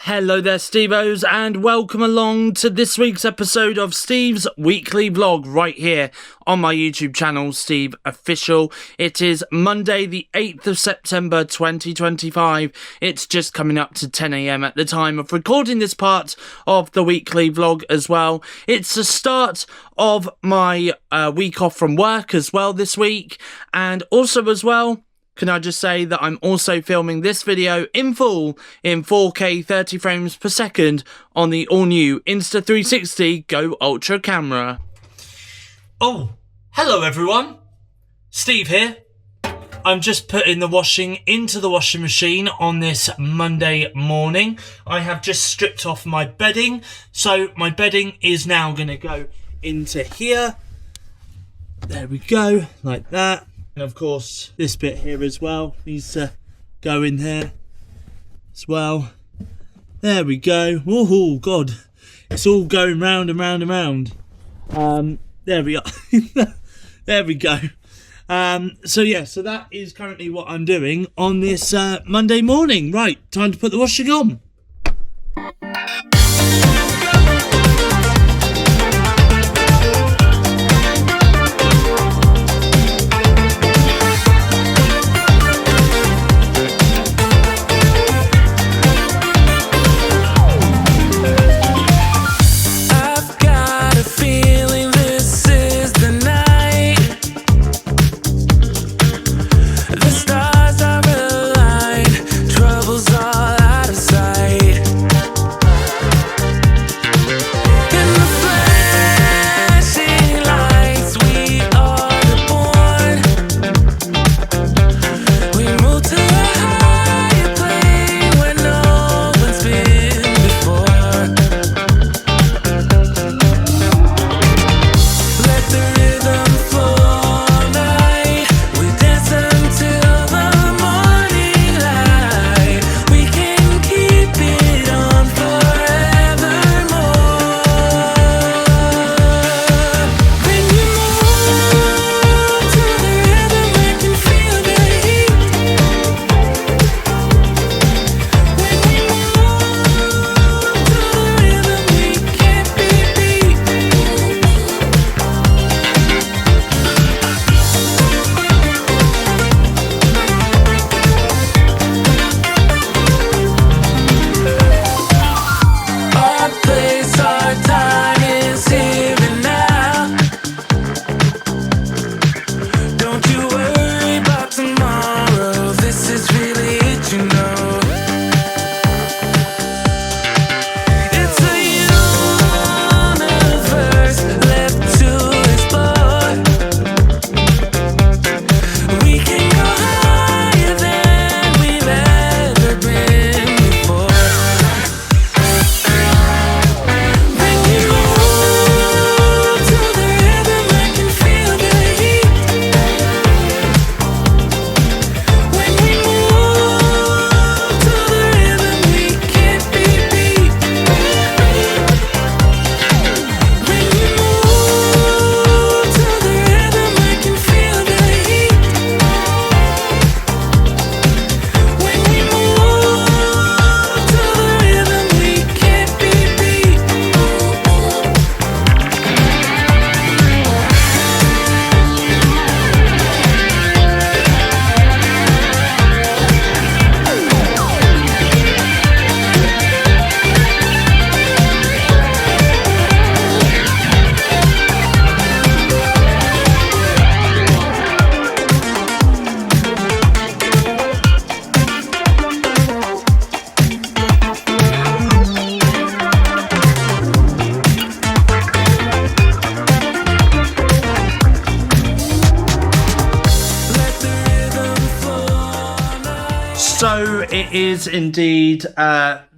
Hello there, Stevos, and welcome along to this week's episode of Steve's weekly vlog right here on my YouTube channel, SteveOfficial. It is Monday, the 8th of September, 2025. It's just coming up to 10 a.m. at the time of recording this part of the weekly vlog as well. It's the start of my week off from work as well this week, and also as well, can I just say that I'm also filming this video in full in 4K 30 frames per second on the all-new Insta360 Go Ultra camera. Oh, hello everyone. Steve here. I'm just putting the washing into the washing machine on this Monday morning. I have just stripped off my bedding, so my bedding is now going to go into here. There we go, like that. And of course, this bit here as well needs to go in here as well. There we go. Oh, God. It's all going round and round and round. There we are. There we go. So that is currently what I'm doing on this Monday morning. Right, time to put the washing on. So it is indeed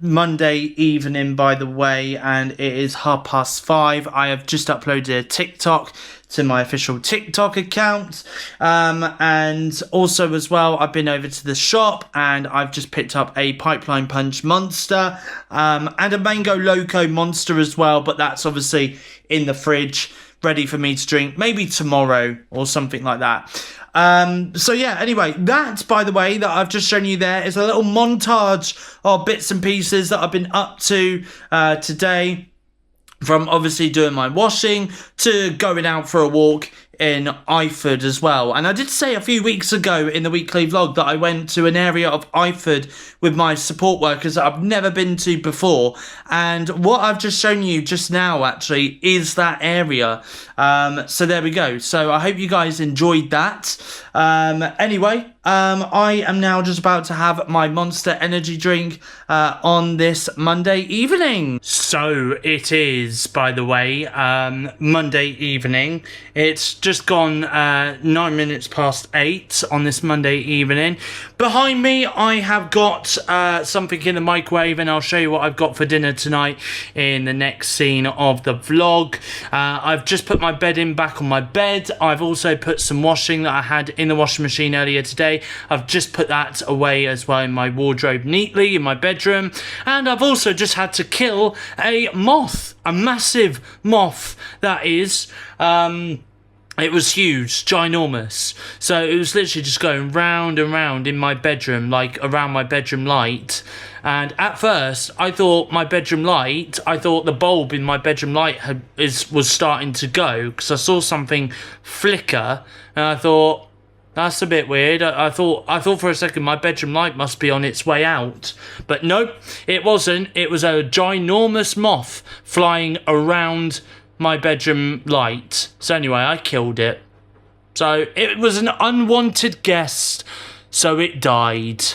Monday evening, by the way, and it is 5:30. I have just uploaded a TikTok to my official TikTok account, and also as well I've been over to the shop and I've just picked up a Pipeline Punch Monster and a Mango Loco Monster as well, but that's obviously in the fridge ready for me to drink, maybe tomorrow or something like that. So yeah, anyway, that, by the way, that I've just shown you there is a little montage of bits and pieces that I've been up to today, from obviously doing my washing to going out for a walk in Iford as well. And I did say a few weeks ago in the weekly vlog that I went to an area of Iford with my support workers that I've never been to before, and what I've just shown you just now actually is that area. So there we go. So I hope you guys enjoyed that. Anyway, I am now just about to have my Monster energy drink on this Monday evening. So it is, by the way, Monday evening. It's just gone 9 minutes past 8 on this Monday evening. Behind me, I have got something in the microwave, and I'll show you what I've got for dinner tonight in the next scene of the vlog. I've just put my bedding back on my bed. I've also put some washing that I had in the washing machine earlier today. I've just put that away as well in my wardrobe neatly in my bedroom. And I've also just had to kill a moth, a massive moth that is. It was huge, ginormous. So it was literally just going round and round in my bedroom, like around my bedroom light. And at first, I thought the bulb in my bedroom light was starting to go, because I saw something flicker, and I thought, that's a bit weird. I thought for a second my bedroom light must be on its way out. But nope, it wasn't. It was a ginormous moth flying around my bedroom light. So anyway, I killed it. So it was an unwanted guest, so it died.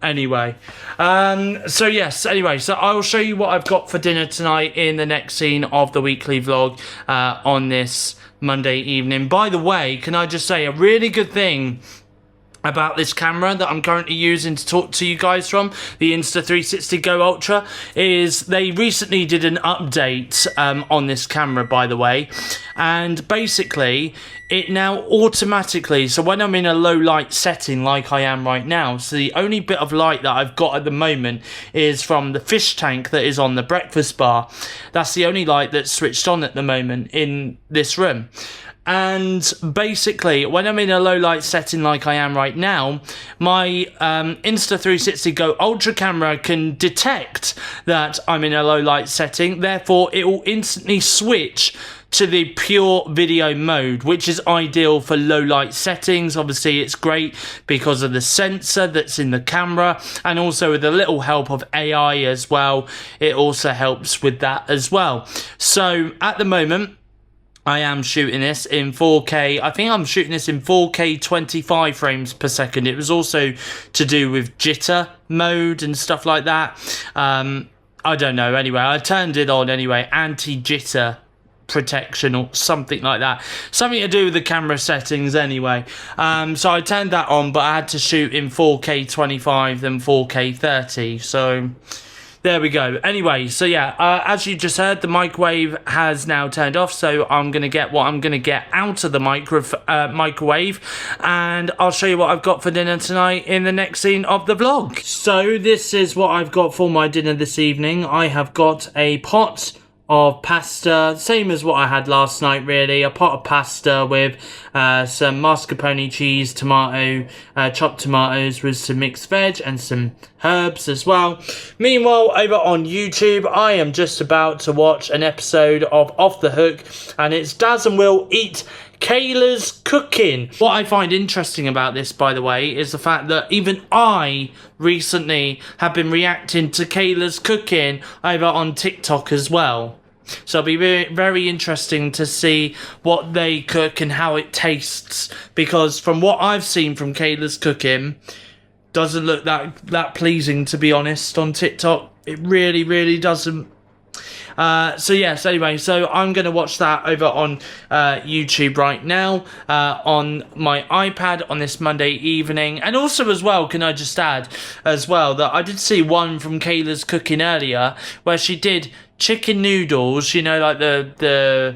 Anyway, so yes, anyway, so I will show you what I've got for dinner tonight in the next scene of the weekly vlog on this Monday evening. By the way, can I just say a really good thing about this camera that I'm currently using to talk to you guys from, the Insta360 Go Ultra, is they recently did an update on this camera, by the way, and basically it now automatically, so when I'm in a low light setting like I am right now, so the only bit of light that I've got at the moment is from the fish tank that is on the breakfast bar. That's the only light that's switched on at the moment in this room. And basically, when I'm in a low light setting like I am right now, my Insta360 Go Ultra camera can detect that I'm in a low light setting. Therefore, it will instantly switch to the pure video mode, which is ideal for low light settings. Obviously, it's great because of the sensor that's in the camera, and also with a little help of AI as well. It also helps with that as well. So at the moment, I am shooting this in 4K. I think I'm shooting this in 4K 25 frames per second. It was also to do with jitter mode and stuff like that. I don't know. Anyway, I turned it on anyway. Anti-jitter protection or something like that. Something to do with the camera settings anyway. So I turned that on, but I had to shoot in 4K 25 then 4K 30. So there we go. Anyway, so yeah, as you just heard, the microwave has now turned off, so I'm going to get what I'm going to get out of the microwave, and I'll show you what I've got for dinner tonight in the next scene of the vlog. So this is what I've got for my dinner this evening. I have got a pot of pasta, same as what I had last night really, a pot of pasta with some mascarpone cheese, tomato, chopped tomatoes with some mixed veg and some herbs as well. Meanwhile, over on YouTube, I am just about to watch an episode of Off the Hook, and it's Daz and Will eat Kayla's cooking. What I find interesting about this, by the way, is the fact that even I recently have been reacting to Kayla's cooking over on TikTok as well. So it'll be very, very interesting to see what they cook and how it tastes, because from what I've seen from Kayla's cooking, doesn't look that pleasing, to be honest, on TikTok. It really, really doesn't. So yes, anyway, so I'm going to watch that over on YouTube right now on my iPad on this Monday evening. And also as well, can I just add as well that I did see one from Kayla's cooking earlier where she did chicken noodles, you know, like the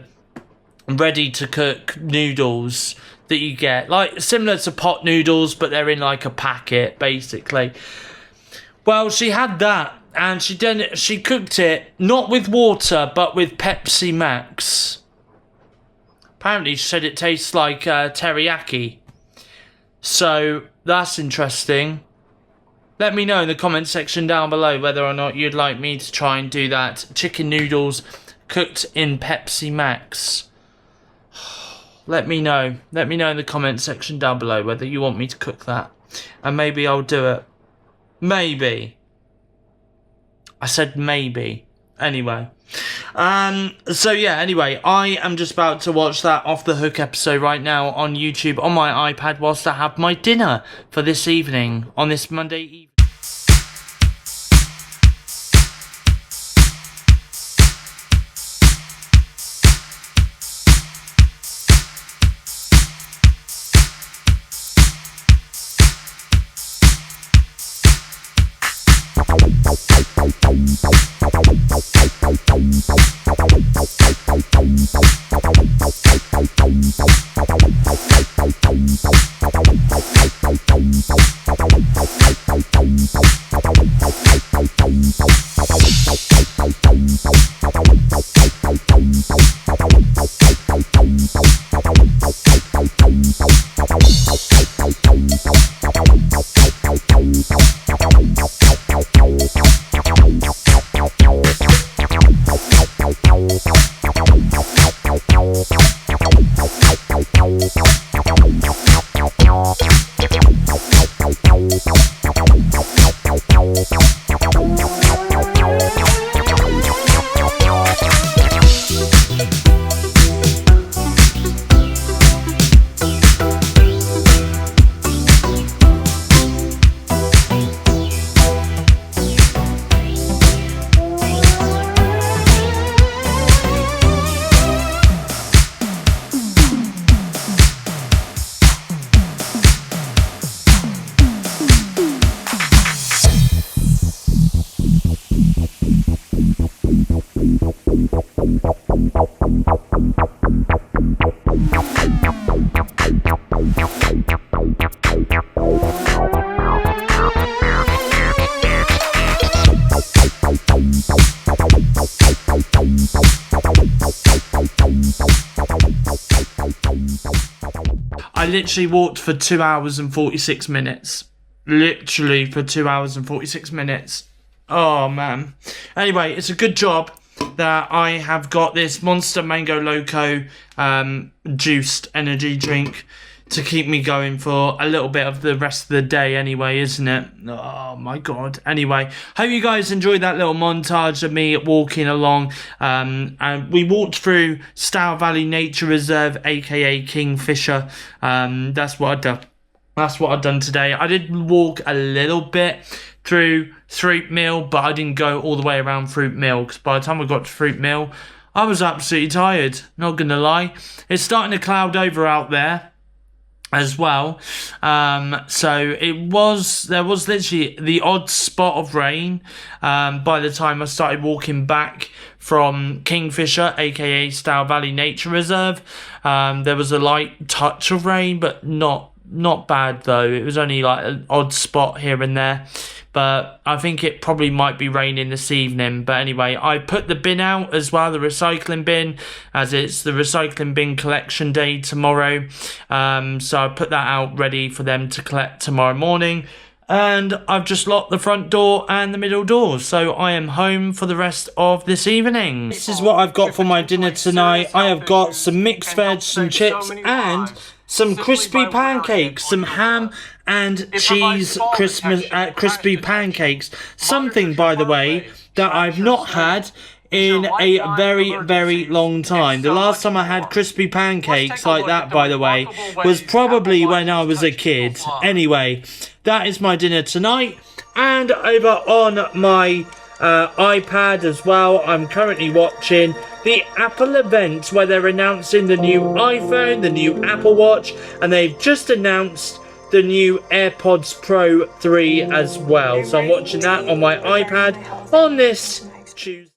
ready to cook noodles that you get, like similar to pot noodles, but they're in like a packet basically. Well, she had that, and she cooked it not with water but with Pepsi Max. Apparently she said it tastes like teriyaki. So that's interesting. Let me know in the comment section down below whether or not you'd like me to try and do that. Chicken noodles cooked in Pepsi Max. Let me know. Let me know in the comment section down below whether you want me to cook that. And maybe I'll do it. Maybe. I said maybe. Anyway. So yeah, anyway, I am just about to watch that Off the Hook episode right now on YouTube on my iPad whilst I have my dinner for this evening, on this Monday evening. I literally walked for 2 hours and 46 minutes. Literally for 2 hours and 46 minutes. Oh, man. Anyway, it's a good job that I have got this Monster Mango Loco juiced energy drink to keep me going for a little bit of the rest of the day anyway, isn't it? Oh my god. Anyway, hope you guys enjoyed that little montage of me walking along. And we walked through Stour Valley Nature Reserve, aka Kingfisher. That's what I've done. That's what I've done today. I did walk a little bit through Fruit Mill, but I didn't go all the way around Fruit Mill, because by the time I got to Fruit Mill, I was absolutely tired, not gonna lie. It's starting to cloud over out there as well, so there was literally the odd spot of rain by the time I started walking back from Kingfisher, aka Stour Valley Nature Reserve. There was a light touch of rain, but not bad though. It was only like an odd spot here and there, but I think it probably might be raining this evening. But anyway, I put the bin out as well, the recycling bin, as it's the recycling bin collection day tomorrow. So I put that out ready for them to collect tomorrow morning. And I've just locked the front door and the middle door, so I am home for the rest of this evening. This is what I've got for my dinner tonight. I have got some mixed veg, some chips, and some crispy pancakes, some ham and cheese crispy pancakes. Something, by the way, that I've not had in a very, very long time. The last time I had crispy pancakes like that, by the way, was probably when I was a kid. Anyway, that is my dinner tonight. And over on my iPad as well, I'm currently watching the Apple event where they're announcing the new iPhone, the new Apple Watch, and they've just announced the new AirPods Pro 3 as well. So I'm watching that on my iPad on this Tuesday.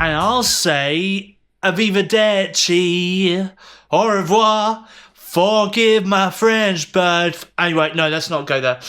And I'll say arrivederci, au revoir, forgive my French, but anyway, no, let's not go there.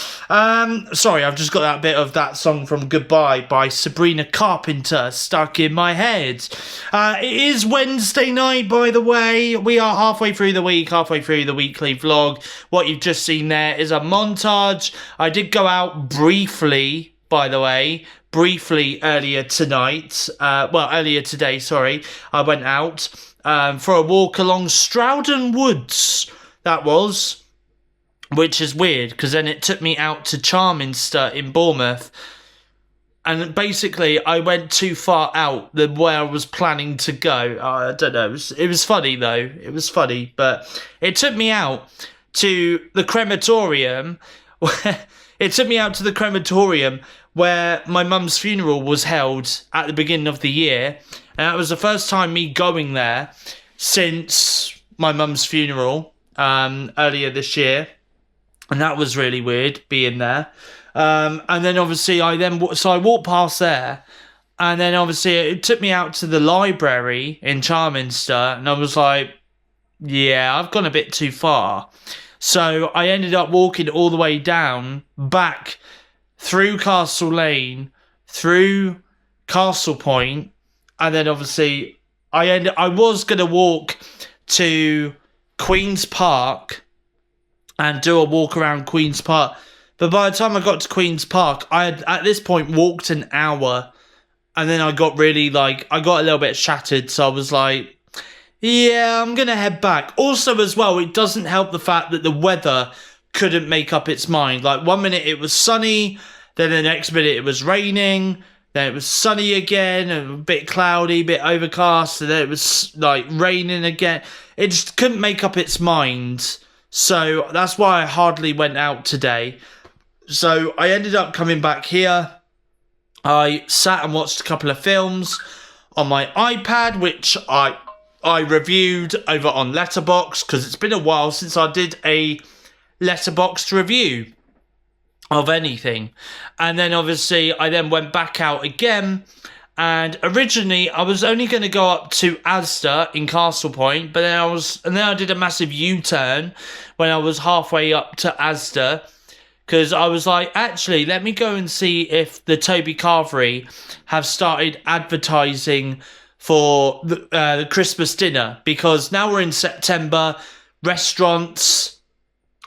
Sorry, I've just got that bit of that song from Goodbye by Sabrina Carpenter stuck in my head. It is Wednesday night, by the way. We are halfway through the week, halfway through the weekly vlog. What you've just seen there is a montage. I did go out briefly, by the way, earlier tonight. Earlier today, sorry. I went out for a walk along Stroughton Woods, that was, which is weird, because then it took me out to Charminster in Bournemouth, and basically I went too far out than where I was planning to go. I don't know, it was funny though, but it took me out to the crematorium, where my mum's funeral was held at the beginning of the year. And that was the first time me going there since my mum's funeral earlier this year. And that was really weird, being there. And then obviously I walked past there. And then obviously it took me out to the library in Charminster. And I was like, yeah, I've gone a bit too far. So I ended up walking all the way down, back through Castle Lane, through Castle Point, and then obviously I was going to walk to Queen's Park and do a walk around Queen's Park. But by the time I got to Queen's Park, I had at this point walked an hour, and then I got a little bit shattered, so I was like, yeah, I'm going to head back. Also as well, it doesn't help the fact that the weather couldn't make up its mind. Like, one minute it was sunny, then the next minute it was raining, then it was sunny again, a bit cloudy, a bit overcast, and then it was like raining again. It just couldn't make up its mind. So that's why I hardly went out today. So I ended up coming back here. I sat and watched a couple of films on my iPad, which I reviewed over on Letterboxd, because it's been a while since I did a Letterboxd review of anything. And then obviously I then went back out again, and originally I was only going to go up to Asda in Castle Point, but then I did a massive U-turn when I was halfway up to Asda, because I was like, actually, let me go and see if the Toby Carvery have started advertising for the Christmas dinner, because now we're in September, restaurants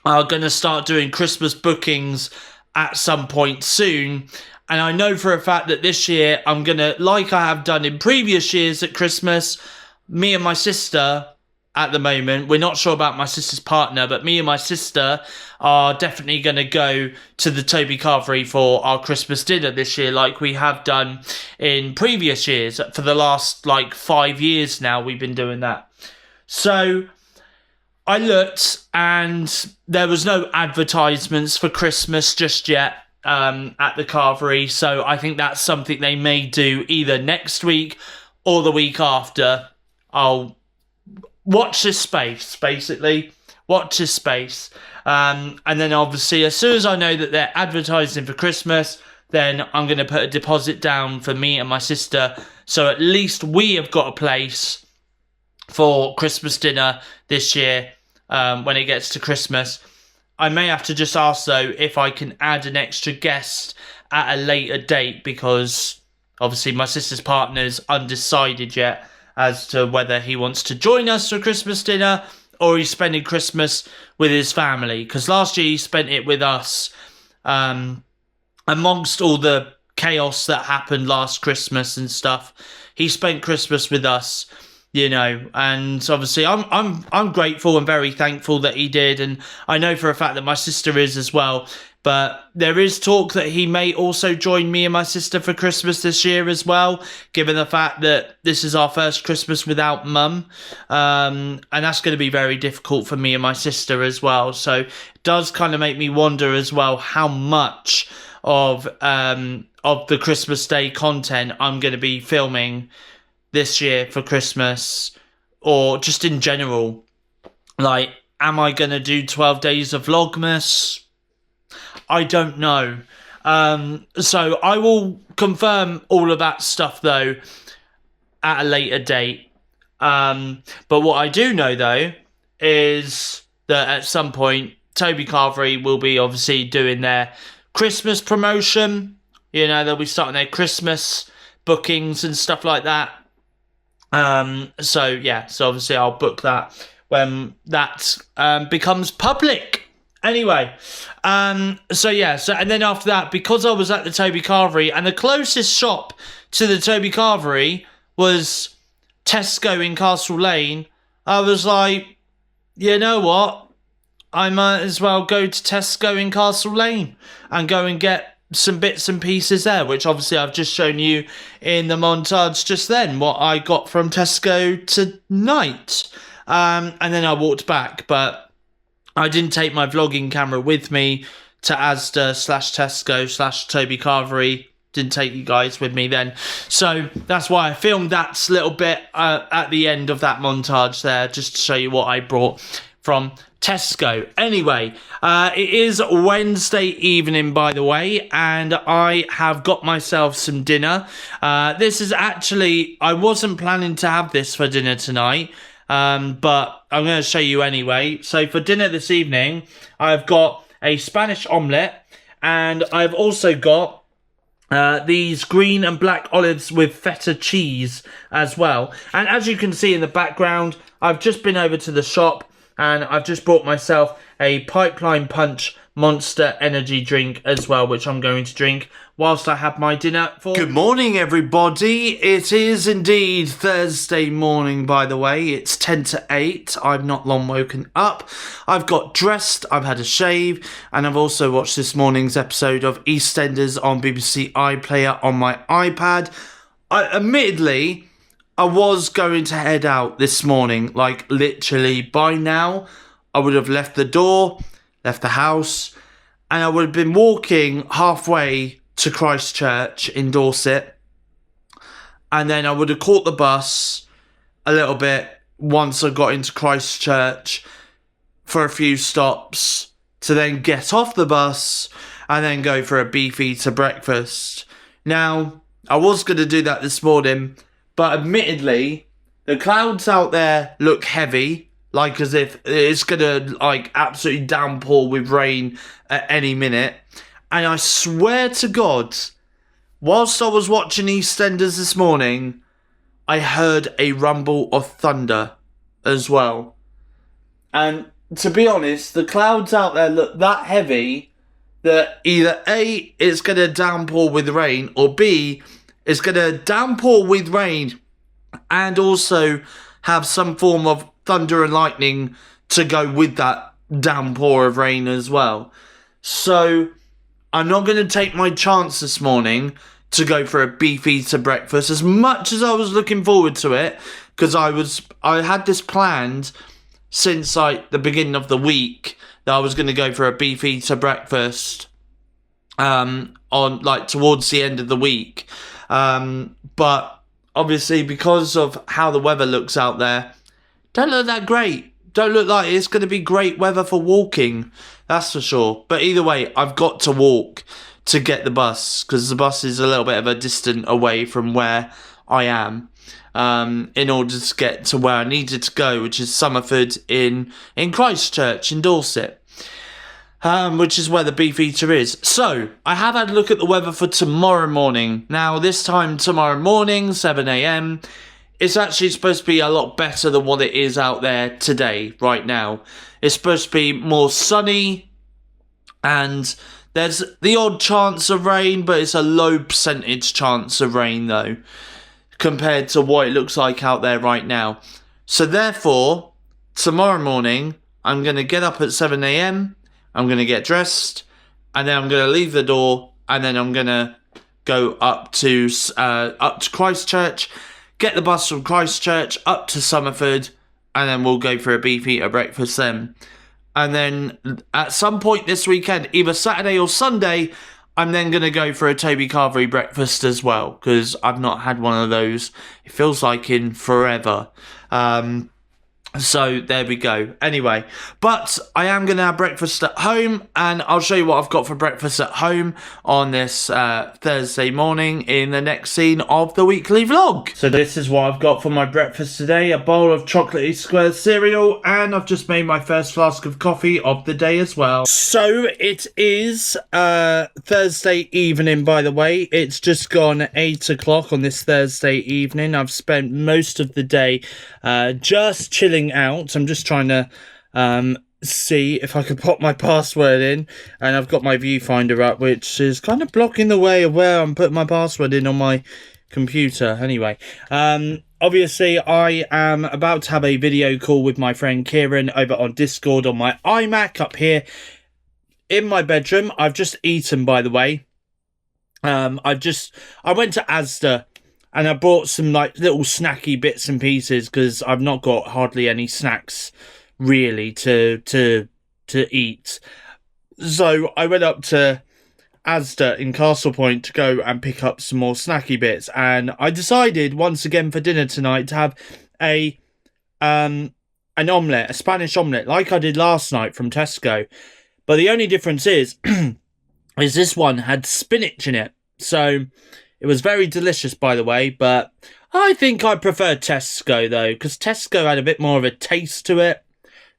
are going to start doing Christmas bookings at some point soon. And I know for a fact that this year I'm going to, like I have done in previous years at Christmas, me and my sister at the moment, we're not sure about my sister's partner, but me and my sister are definitely going to go to the Toby Carvery for our Christmas dinner this year, like we have done in previous years. For the last 5 years now, we've been doing that. So I looked, and there was no advertisements for Christmas just yet at the Carvery. So I think that's something they may do either next week or the week after. I'll watch this space, basically. Watch this space. And then obviously, as soon as I know that they're advertising for Christmas, then I'm going to put a deposit down for me and my sister. So at least we have got a place for Christmas dinner this year when it gets to Christmas. I may have to just ask, though, if I can add an extra guest at a later date, because obviously my sister's partner's undecided yet as to whether he wants to join us for Christmas dinner or he's spending Christmas with his family. Because last year he spent it with us, amongst all the chaos that happened last Christmas and stuff. He spent Christmas with us, you know, and obviously I'm grateful and very thankful that he did, and I know for a fact that my sister is as well. But there is talk that he may also join me and my sister for Christmas this year as well, given the fact that this is our first Christmas without mum. And that's going to be very difficult for me and my sister as well. So it does kind of make me wonder as well how much of the Christmas Day content I'm going to be filming this year for Christmas, or just in general. Like, am I going to do 12 days of Vlogmas? I don't know. So I will confirm all of that stuff, though, at a later date. But what I do know, though, is that at some point, Toby Carvery will be obviously doing their Christmas promotion. You know, they'll be starting their Christmas bookings and stuff like that. So obviously I'll book that when that becomes public. Anyway, and then after that, because I was at the Toby Carvery, and the closest shop to the Toby Carvery was Tesco in Castle Lane, I was like, you know what? I might as well go to Tesco in Castle Lane and go and get some bits and pieces there, which obviously I've just shown you in the montage just then, what I got from Tesco tonight. And then I walked back, but I didn't take my vlogging camera with me to Asda/Tesco/Toby Carvery. Didn't take you guys with me then. So that's why I filmed that little bit at the end of that montage there, just to show you what I brought from Tesco. Anyway, it is Wednesday evening, by the way, and I have got myself some dinner. This is actually, I wasn't planning to have this for dinner tonight, but I'm going to show you anyway. So for dinner this evening, I've got a Spanish omelette, and I've also got these green and black olives with feta cheese as well. And as you can see in the background, I've just been over to the shop and I've just bought myself a Pipeline Punch Monster energy drink as well, which I'm going to drink whilst I have my dinner. Good morning, everybody. It is indeed Thursday morning, by the way. It's 10 to 8. I've not long woken up. I've got dressed, I've had a shave, and I've also watched this morning's episode of EastEnders on BBC iPlayer on my iPad. Admittedly, I was going to head out this morning, like literally by now. I would have left the door, left the house, and I would have been walking halfway to Christchurch in Dorset, and then I would have caught the bus a little bit once I got into Christchurch for a few stops to then get off the bus and then go for a beef eater breakfast. Now, I was going to do that this morning, but admittedly, the clouds out there look heavy, like as if it's going to like absolutely downpour with rain at any minute. And I swear to God, whilst I was watching EastEnders this morning, I heard a rumble of thunder as well. And to be honest, the clouds out there look that heavy that either A, it's going to downpour with rain, or B, it's going to downpour with rain and also have some form of thunder and lightning to go with that downpour of rain as well. So I'm not going to take my chance this morning to go for a beef eater breakfast, as much as I was looking forward to it, because I had this planned since like the beginning of the week that I was going to go for a beef eater breakfast on like towards the end of the week. But obviously, because of how the weather looks out there, don't look that great. Don't look like it's going to be great weather for walking, that's for sure. But either way, I've got to walk to get the bus, because the bus is a little bit of a distance away from where I am, in order to get to where I needed to go, which is Summerford in Christchurch in Dorset. Which is where the beef eater is. So, I have had a look at the weather for tomorrow morning. Now, this time tomorrow morning, 7 a.m, it's actually supposed to be a lot better than what it is out there today, right now. It's supposed to be more sunny, and there's the odd chance of rain, but it's a low percentage chance of rain, though, compared to what it looks like out there right now. So, therefore, tomorrow morning, I'm going to get up at 7 a.m, I'm going to get dressed, and then I'm going to leave the door, and then I'm going to go up to Christchurch, get the bus from Christchurch up to Summerford, and then we'll go for a beef eater breakfast then. And then at some point this weekend, either Saturday or Sunday, I'm then going to go for a Toby Carvery breakfast as well, because I've not had one of those, it feels like, in forever. So there we go. Anyway, but I am going to have breakfast at home, and I'll show you what I've got for breakfast at home on this Thursday morning in the next scene of the weekly vlog. So this is what I've got for my breakfast today: a bowl of chocolatey square cereal, and I've just made my first flask of coffee of the day as well. So it is Thursday evening, by the way. It's just gone 8 o'clock on this Thursday evening. I've spent most of the day just chilling out. I'm just trying to see if I can pop my password in, and I've got my viewfinder up, which is kind of blocking the way of where I'm putting my password in on my computer. Anyway, obviously I am about to have a video call with my friend Kieran over on Discord on my iMac up here in my bedroom. I've just eaten, by the way. I went to Asda and I bought some like little snacky bits and pieces because I've not got hardly any snacks really to eat. So I went up to Asda in Castle Point to go and pick up some more snacky bits, and I decided once again for dinner tonight to have an omelette, a Spanish omelette, like I did last night from Tesco. But the only difference is this one had spinach in it. So it was very delicious, by the way, but I think I prefer Tesco, though, because Tesco had a bit more of a taste to it.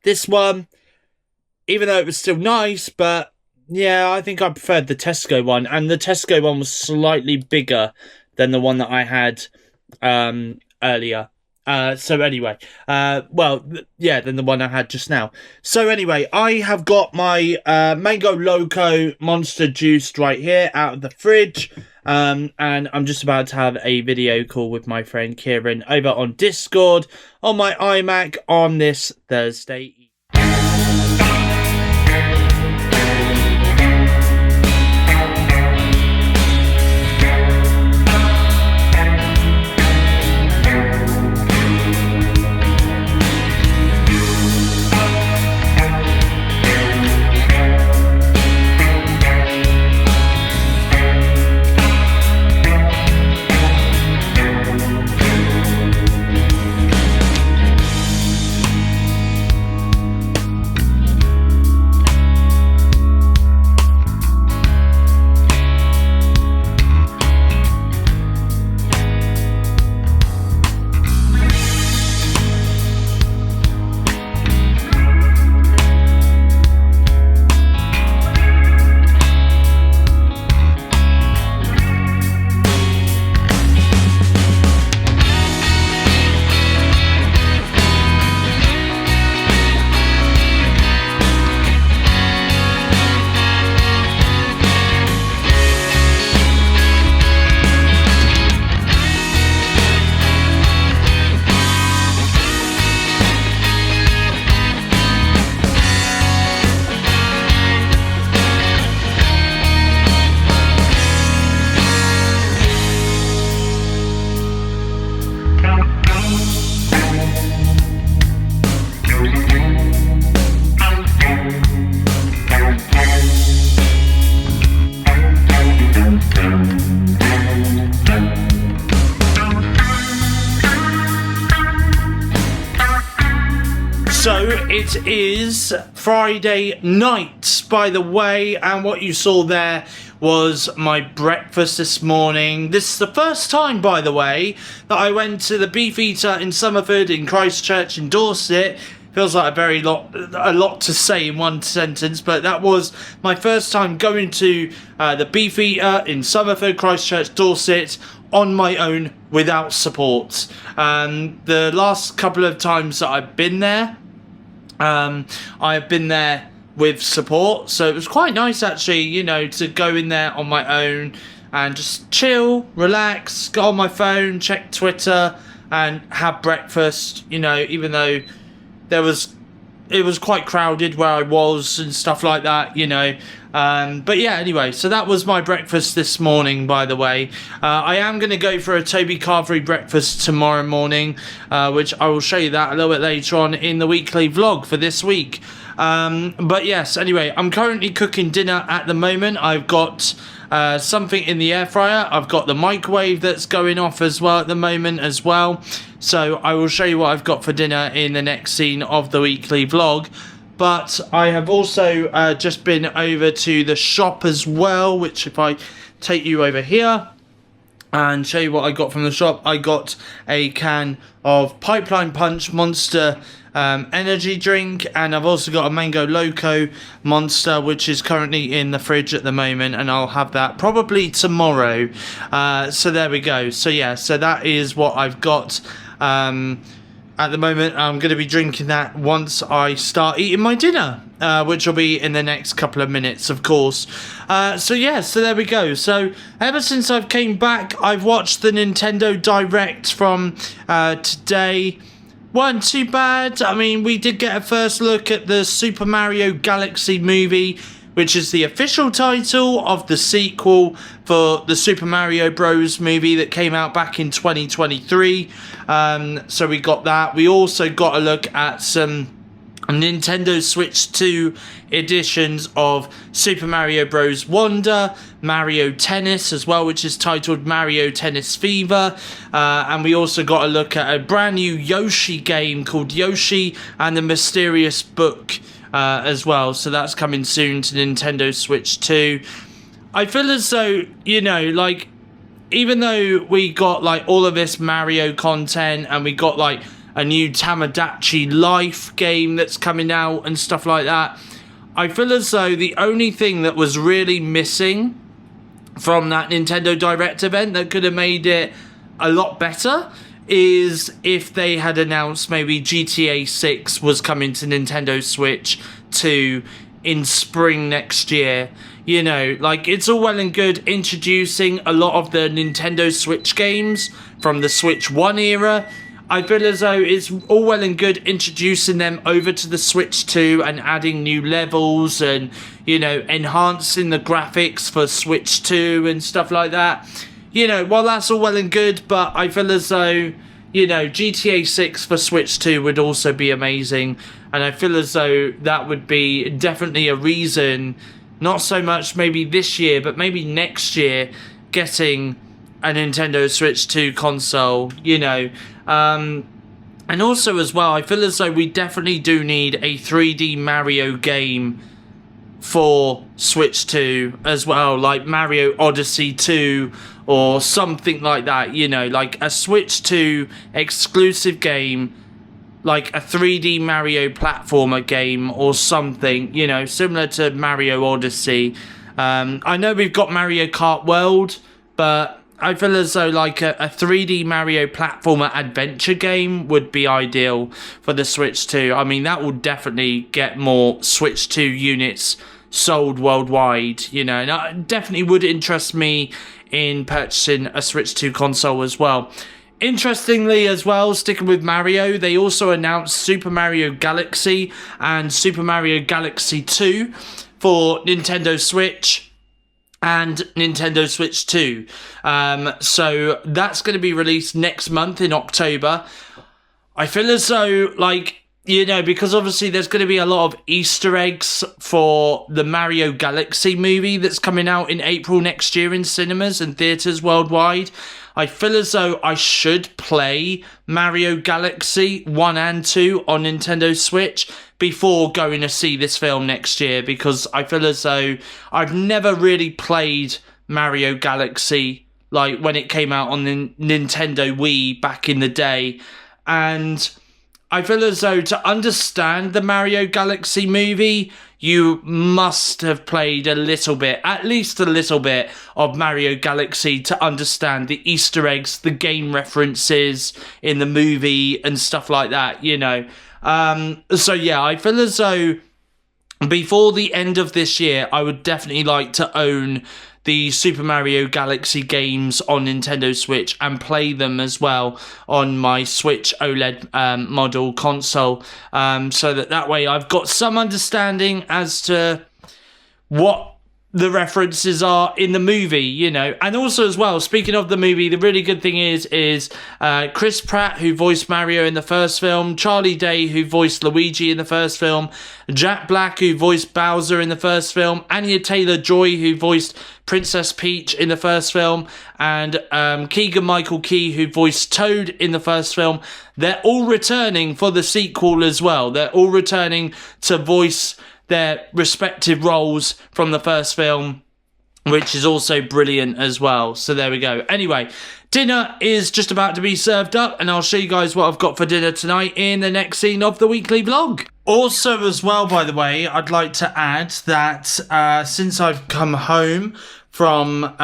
This one, even though it was still nice, but yeah, I think I preferred the Tesco one, and the Tesco one was slightly bigger than the one that I had earlier. So anyway, than the one I had just now. So anyway, I have got my Mango Loco Monster juice right here out of the fridge. And I'm just about to have a video call with my friend Kieran over on Discord on my iMac on this Thursday. So it is Friday night, by the way, and what you saw there was my breakfast this morning. This is the first time, by the way, that I went to the Beefeater in Somerford, in Christchurch, in Dorset. Feels like a lot to say in one sentence, but that was my first time going to the Beefeater in Somerford, Christchurch, Dorset on my own without support. The last couple of times that I've been there, I've been there with support, so it was quite nice actually, you know, to go in there on my own and just chill, relax, go on my phone, check Twitter and have breakfast, you know, even though it was quite crowded where I was and stuff like that, you know. But yeah, anyway, so that was my breakfast this morning, by the way. I am going to go for a Toby Carvery breakfast tomorrow morning, which I will show you that a little bit later on in the weekly vlog for this week. But yes, anyway, I'm currently cooking dinner at the moment. I've got something in the air fryer. I've got the microwave that's going off as well at the moment as well. So I will show you what I've got for dinner in the next scene of the weekly vlog. But I have also just been over to the shop as well, which if I take you over here and show you what I got from the shop, I got a can of Pipeline Punch Monster energy drink, and I've also got a Mango Loco Monster, which is currently in the fridge at the moment, and I'll have that probably tomorrow. So there we go. So yeah, so that is what I've got at the moment. I'm going to be drinking that once I start eating my dinner, which will be in the next couple of minutes, of course. So yeah, so there we go. So ever since I've came back, I've watched the Nintendo Direct from today. Wasn't too bad. I mean, we did get a first look at the Super Mario Galaxy movie, which is the official title of the sequel for the Super Mario Bros. Movie that came out back in 2023. So we got that. We also got a look at some Nintendo Switch 2 editions of Super Mario Bros. Wonder, Mario Tennis as well, which is titled Mario Tennis Fever. And we also got a look at a brand new Yoshi game called Yoshi and the Mysterious Book as well. So that's coming soon to Nintendo Switch 2. I feel as though, you know, like, even though we got like all of this Mario content and we got like a new Tamagotchi Life game that's coming out and stuff like that, I feel as though the only thing that was really missing from that Nintendo Direct event that could have made it a lot better is if they had announced maybe GTA 6 was coming to Nintendo Switch 2 in spring next year. You know, like, it's all well and good introducing a lot of the Nintendo Switch games from the Switch 1 era. I feel as though it's all well and good introducing them over to the Switch 2 and adding new levels and, you know, enhancing the graphics for Switch 2 and stuff like that. You know, well, that's all well and good, but I feel as though, you know, GTA 6 for Switch 2 would also be amazing. And I feel as though that would be definitely a reason, not so much maybe this year, but maybe next year, getting a Nintendo Switch 2 console, you know. And also as well, I feel as though we definitely do need a 3D Mario game for Switch 2 as well, like Mario Odyssey 2 or something like that, you know, like a Switch 2 exclusive game, like a 3D Mario platformer game or something, you know, similar to Mario Odyssey. I know we've got Mario Kart World, but I feel as though like a 3D Mario platformer adventure game would be ideal for the Switch 2. I mean, that will definitely get more Switch 2 units sold worldwide, you know, and it definitely would interest me in purchasing a Switch 2 console as well. Interestingly as well, sticking with Mario, they also announced Super Mario Galaxy and Super Mario Galaxy 2 for Nintendo Switch and Nintendo Switch 2. So that's going to be released next month in October. I feel as though, like, you know, because obviously there's going to be a lot of Easter eggs for the Mario Galaxy movie that's coming out in April next year in cinemas and theatres worldwide. I feel as though I should play Mario Galaxy 1 and 2 on Nintendo Switch before going to see this film next year, because I feel as though I've never really played Mario Galaxy, like, when it came out on the Nintendo Wii back in the day. And I feel as though to understand the Mario Galaxy movie, you must have played a little bit, at least a little bit, of Mario Galaxy to understand the Easter eggs, the game references in the movie and stuff like that, you know. So yeah, I feel as though before the end of this year, I would definitely like to own the Super Mario Galaxy games on Nintendo Switch and play them as well on my Switch OLED model console, so that way I've got some understanding as to what the references are in the movie, you know. And also as well, speaking of the movie, the really good thing is Chris Pratt, who voiced Mario in the first film, Charlie Day, who voiced Luigi in the first film, Jack Black, who voiced Bowser in the first film, Anya Taylor-Joy, who voiced Princess Peach in the first film, and Keegan-Michael Key, who voiced Toad in the first film. They're all returning for the sequel as well. They're all returning to voice their respective roles from the first film, which is also brilliant as well. So there we go. Anyway, dinner is just about to be served up, and I'll show you guys what I've got for dinner tonight in the next scene of the weekly vlog. Also as well, by the way, I'd like to add that since I've come home from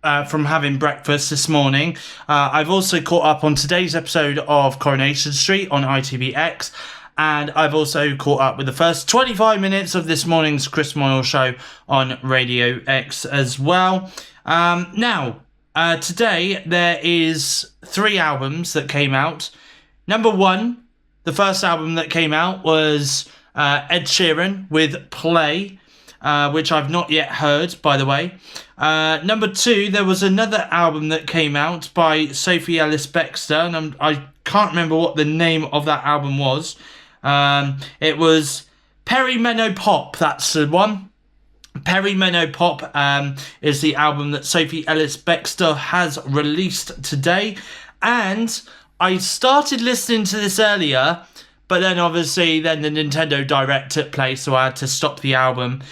having breakfast this morning, I've also caught up on today's episode of Coronation Street on ITVX. And I've also caught up with the first 25 minutes of this morning's Chris Moyle show on Radio X as well. Now, today there is 3 albums that came out. Number 1, the first album that came out was Ed Sheeran with Play, which I've not yet heard, by the way. Number 2, there was another album that came out by Sophie Ellis-Bextor, and I can't remember what the name of that album was. It was Perimenopop, that's the one. Perimenopop is the album that Sophie Ellis-Bextor has released today. And I started listening to this earlier, but then obviously the Nintendo Direct took place, so I had to stop the album.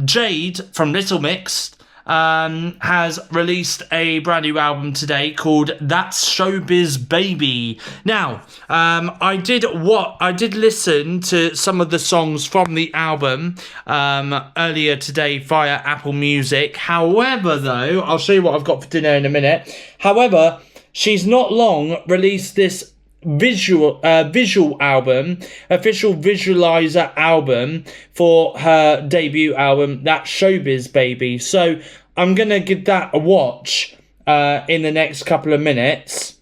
Jade from Little Mix has released a brand new album today called That's Showbiz Baby. Now, I did listen to some of the songs from the album earlier today via Apple Music. However, though, I'll show you what I've got for dinner in a minute. However, she's not long released this visual album, official visualizer album for her debut album, That Showbiz Baby. So I'm gonna give that a watch in the next couple of minutes.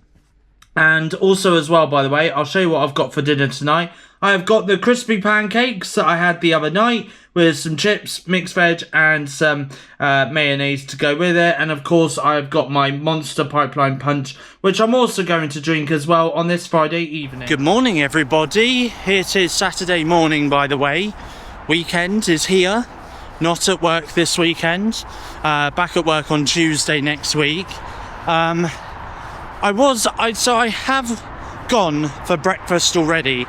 And also as well, by the way, I'll show you what I've got for dinner tonight. I have got the crispy pancakes that I had the other night with some chips, mixed veg, and some mayonnaise to go with it. And of course, I've got my Monster Pipeline Punch, which I'm also going to drink as well on this Friday evening. Good morning, everybody. It is Saturday morning, by the way. Weekend is here. Not at work this weekend. Back at work on Tuesday next week. I have gone for breakfast already.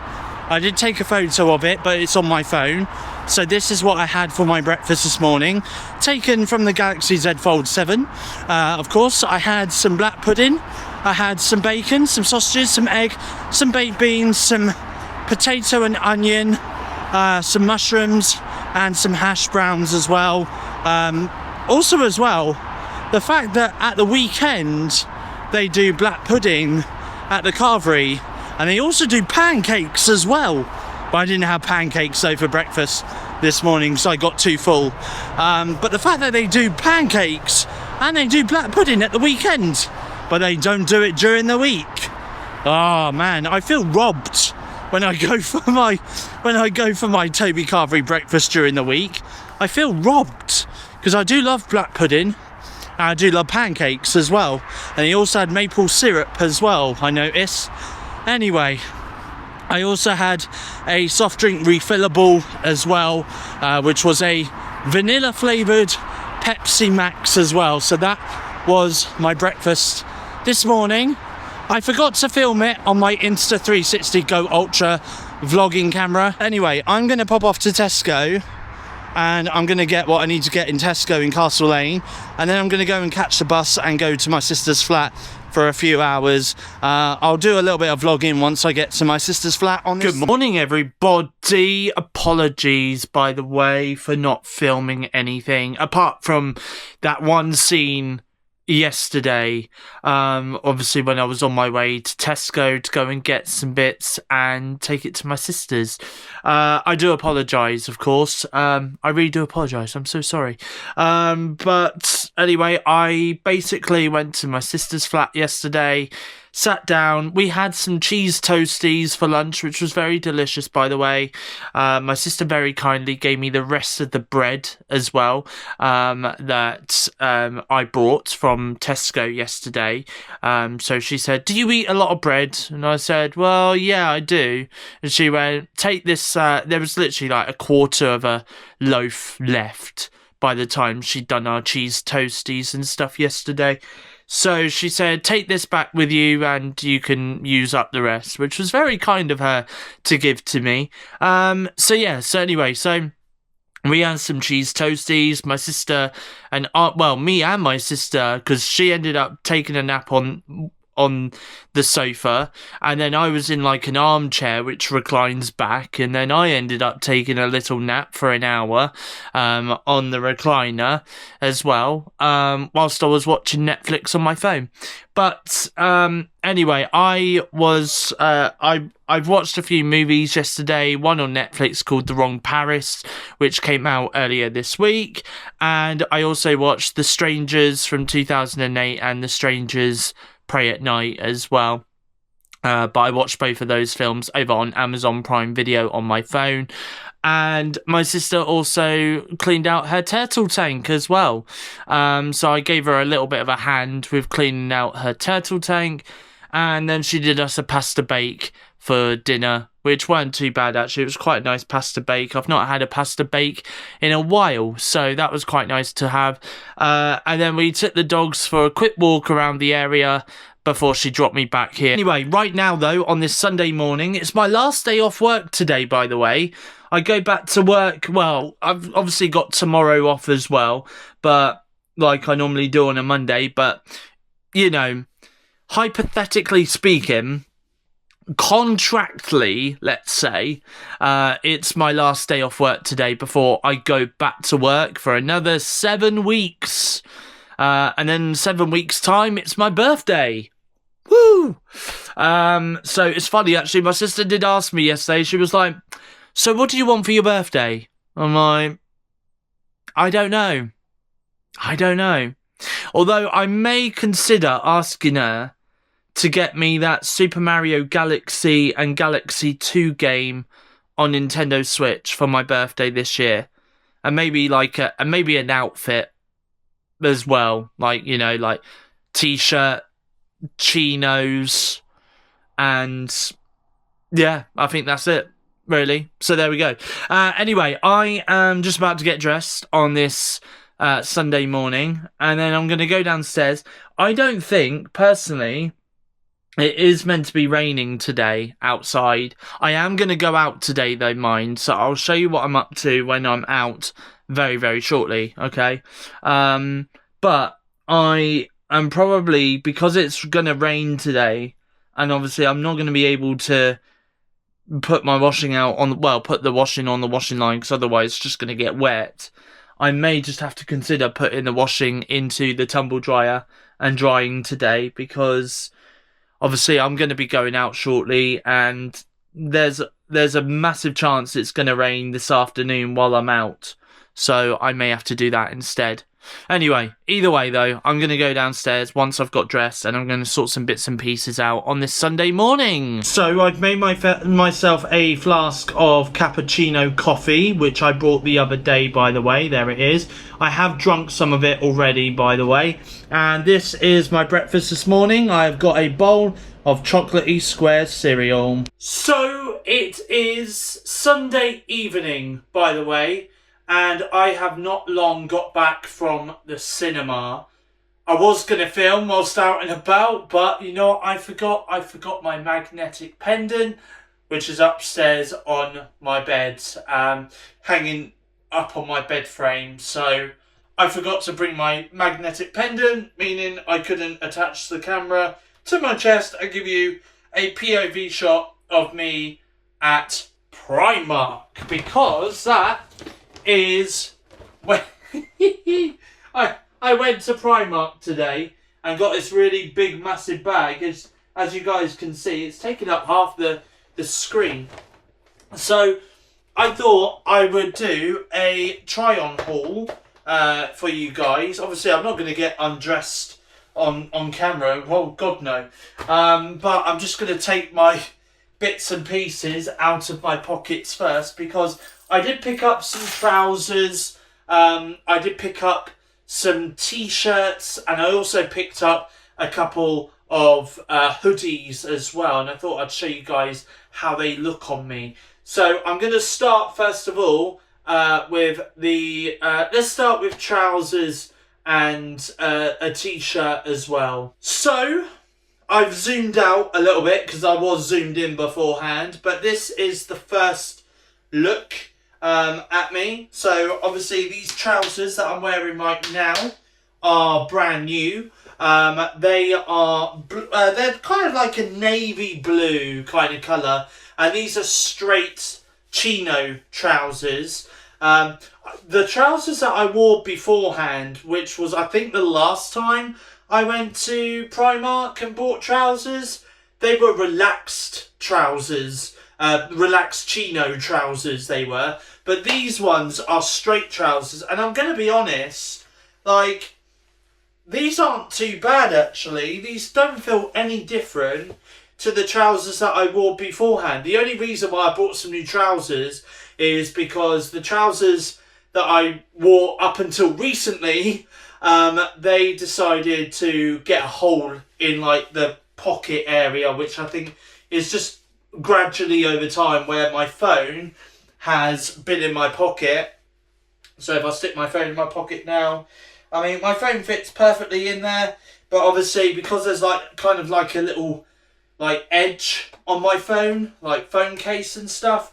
I did take a photo of it, but it's on my phone. So this is what I had for my breakfast this morning, taken from the Galaxy Z Fold 7. Of course, I had some black pudding, I had some bacon, some sausages, some egg, some baked beans, some potato and onion, some mushrooms, and some hash browns as well. Also as well, the fact that at the weekend they do black pudding at the Carvery, and they also do pancakes as well. But I didn't have pancakes though for breakfast this morning, so I got too full. But the fact that they do pancakes and they do black pudding at the weekend, but they don't do it during the week. Oh man, I feel robbed when I go for my Toby Carvery breakfast during the week. I feel robbed because I do love black pudding. I do love pancakes as well, and he also had maple syrup as well, I noticed. Anyway, I also had a soft drink refillable as well, which was a vanilla flavoured Pepsi Max as well. So that was my breakfast this morning. I forgot to film it on my Insta360 Go Ultra vlogging camera. Anyway, I'm going to pop off to Tesco, and I'm going to get what I need to get in Tesco in Castle Lane, and then I'm going to go and catch the bus and go to my sister's flat for a few hours. I'll do a little bit of vlogging once I get to my sister's flat on this. Good morning, everybody. Apologies, by the way, for not filming anything apart from that one scene yesterday, obviously when I was on my way to Tesco to go and get some bits and take it to my sister's. I do apologise, of course. I really do apologise. I'm so sorry. But anyway, I basically went to my sister's flat yesterday, sat down. We had some cheese toasties for lunch, which was very delicious, by the way. My sister very kindly gave me the rest of the bread as well, that I bought from Tesco yesterday. So she said, "Do you eat a lot of bread?" And I said, "Well, yeah, I do." And she went, "Take this." There was literally like a quarter of a loaf left by the time she'd done our cheese toasties and stuff yesterday. So she said, "Take this back with you and you can use up the rest," which was very kind of her to give to me. So we had some cheese toasties. My sister and me and my sister, because she ended up taking a nap on the sofa, and then I was in like an armchair which reclines back, and then I ended up taking a little nap for an hour on the recliner as well, whilst I was watching Netflix on my phone. But anyway, I've watched a few movies yesterday, one on Netflix called The Wrong Paris, which came out earlier this week, and I also watched The Strangers from 2008 and The Strangers Pray at Night as well. But I watched both of those films over on Amazon Prime Video on my phone. And my sister also cleaned out her turtle tank as well. So I gave her a little bit of a hand with cleaning out her turtle tank. And then she did us a pasta bake for dinner, which weren't too bad actually. It was quite a nice pasta bake. I've not had a pasta bake in a while, so that was quite nice to have. And then we took the dogs for a quick walk around the area before she dropped me back here. Anyway, right now though, on this Sunday morning, it's my last day off work today, by the way. I go back to work, well, I've obviously got tomorrow off as well, but like I normally do on a Monday, but, you know, hypothetically speaking, contractually, let's say, it's my last day off work today before I go back to work for another 7 weeks. And then 7 weeks' time, it's my birthday. Woo! So it's funny, actually, my sister did ask me yesterday, she was like, "So what do you want for your birthday?" I'm like, I don't know. Although I may consider asking her to get me that Super Mario Galaxy and Galaxy 2 game on Nintendo Switch for my birthday this year. And maybe maybe an outfit as well. Like, you know, like t-shirt, chinos, and yeah, I think that's it, really. So there we go. Anyway, I am just about to get dressed on this Sunday morning, and then I'm going to go downstairs. I don't think, personally, it is meant to be raining today outside. I am going to go out today though, mind, so I'll show you what I'm up to when I'm out very, very shortly, okay? But I am probably, because it's going to rain today, and obviously I'm not going to be able to put my washing out on, put the washing on the washing line, because otherwise it's just going to get wet. I may just have to consider putting the washing into the tumble dryer and drying today, because obviously I'm going to be going out shortly, and there's a massive chance it's going to rain this afternoon while I'm out. So I may have to do that instead. Anyway, either way though, I'm going to go downstairs once I've got dressed, and I'm going to sort some bits and pieces out on this Sunday morning. So I've made myself a flask of cappuccino coffee, which I brought the other day, by the way. There it is. I have drunk some of it already, by the way. And this is my breakfast this morning. I've got a bowl of chocolatey square cereal. So it is Sunday evening, by the way, and I have not long got back from the cinema. I was going to film whilst out and about, but you know what, I forgot my magnetic pendant, which is upstairs on my bed, hanging up on my bed frame. So I forgot to bring my magnetic pendant, meaning I couldn't attach the camera to my chest and give you a POV shot of me at Primark, because that is when I went to Primark today and got this really big massive bag. As you guys can see, it's taken up half the screen. So I thought I would do a try on haul for you guys. Obviously I'm not going to get undressed on camera. Well, God no. But I'm just going to take my bits and pieces out of my pockets first, because I did pick up some trousers. I did pick up some t-shirts, and I also picked up a couple of hoodies as well, and I thought I'd show you guys how they look on me. So I'm going to start first of all with the let's start with trousers and a t-shirt as well. So I've zoomed out a little bit because I was zoomed in beforehand, but this is the first look at me. So obviously these trousers that I'm wearing right now are brand new. They are they're kind of like a navy blue kind of colour, and these are straight chino trousers. The trousers that I wore beforehand, which was I think the last time I went to Primark and bought trousers, they were relaxed trousers, relaxed chino trousers they were. But these ones are straight trousers, and I'm going to be honest, like, these aren't too bad actually. These don't feel any different to the trousers that I wore beforehand. The only reason why I bought some new trousers is because the trousers that I wore up until recently, they decided to get a hole in like the pocket area, which I think is just gradually over time where my phone has been in my pocket. So if I stick my phone in my pocket now, I mean, my phone fits perfectly in there, but obviously because there's like kind of like a little like edge on my phone, like phone case and stuff.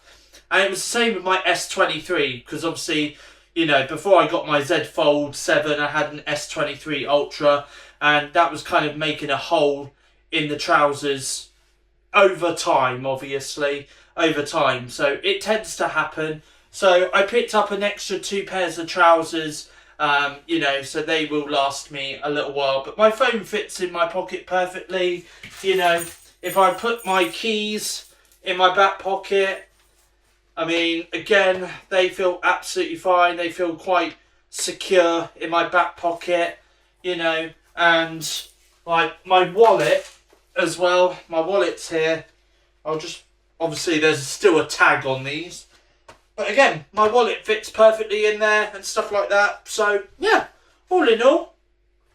And it was the same with my S23, because obviously, you know, before I got my Z Fold 7, I had an S23 Ultra, and that was kind of making a hole in the trousers over time, obviously, over time. So it tends to happen. So I picked up an extra 2 pairs of trousers, you know, so they will last me a little while. But my phone fits in my pocket perfectly. You know, if I put my keys in my back pocket, I mean, again, they feel absolutely fine. They feel quite secure in my back pocket, you know. And like my wallet as well. My wallet's here. I'll just, obviously there's still a tag on these. But again, my wallet fits perfectly in there and stuff like that. So yeah, all in all,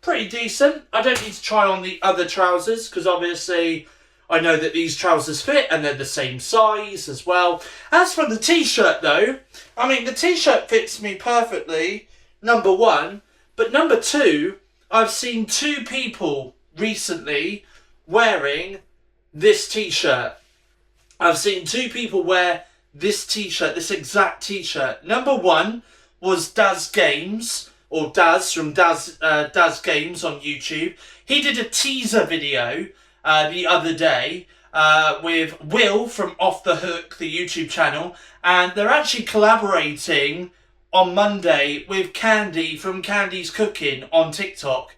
pretty decent. I don't need to try on the other trousers because obviously I know that these trousers fit and they're the same size as well. As for the t-shirt though, I mean, the t-shirt fits me perfectly, number one. But number two, I've seen 2 people recently wearing this t-shirt. I've seen 2 people wear this t-shirt, this exact t-shirt. Number one was Daz Games, or Daz from Daz Games on YouTube. He did a teaser video the other day with Will from Off the Hook, the YouTube channel, and they're actually collaborating on Monday with Candy from Candy's Cooking on TikTok.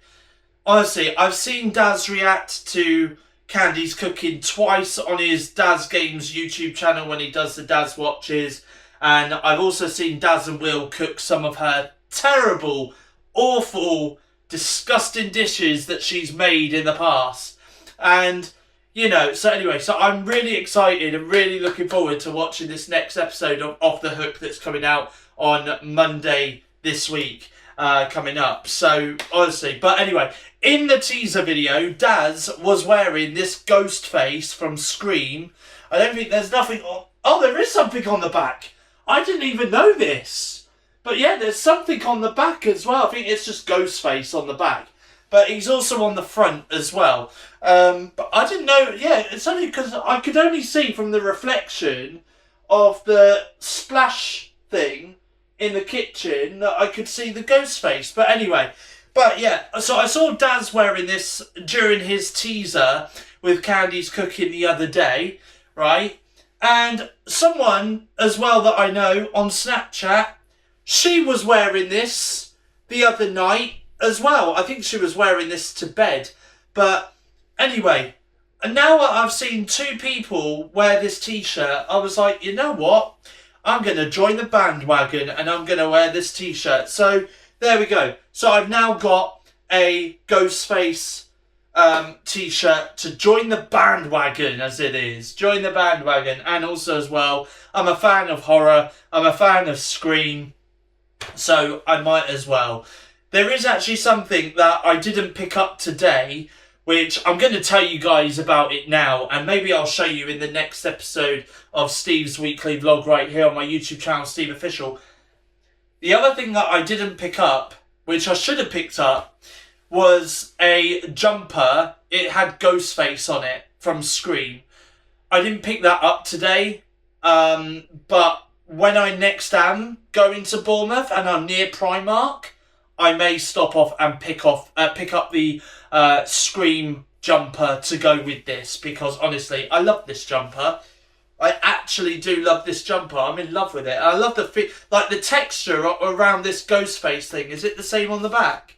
Honestly, I've seen Daz react to Candy's Cooking twice on his Daz Games YouTube channel when he does the Daz Watches, and I've also seen Daz and Will cook some of her terrible, awful, disgusting dishes that she's made in the past. And, you know, so anyway, so I'm really excited and really looking forward to watching this next episode of Off the Hook that's coming out on Monday this week, coming up. So, honestly, but anyway, in the teaser video, Daz was wearing this ghost face from Scream. I don't think there's nothing on... Oh, there is something on the back. I didn't even know this. But yeah, there's something on the back as well. I think it's just Ghostface on the back. But he's also on the front as well. But I didn't know... Yeah, it's only because I could only see from the reflection of the splash thing in the kitchen that I could see the ghost face. But anyway, but yeah, so I saw Daz wearing this during his teaser with Candy's Cooking the other day, right? And someone as well that I know on Snapchat, she was wearing this the other night as well. I think she was wearing this to bed. But anyway, and now I've seen 2 people wear this t-shirt, I was like, you know what? I'm going to join the bandwagon and I'm going to wear this t-shirt. So there we go. So I've now got a Ghostface t-shirt to join the bandwagon, as it is. Join the bandwagon. And also as well, I'm a fan of horror. I'm a fan of Scream. So I might as well. There is actually something that I didn't pick up today, which I'm going to tell you guys about it now, and maybe I'll show you in the next episode of Steve's weekly vlog right here on my YouTube channel, SteveOfficial. The other thing that I didn't pick up, which I should have picked up, was a jumper. It had Ghostface on it from Scream. I didn't pick that up today, but when I next am going to Bournemouth and I'm near Primark, I may stop off and pick up the Scream jumper to go with this, because honestly, I love this jumper. I actually do love this jumper. I'm in love with it. I love the fit, like the texture around this Ghostface thing. Is it the same on the back?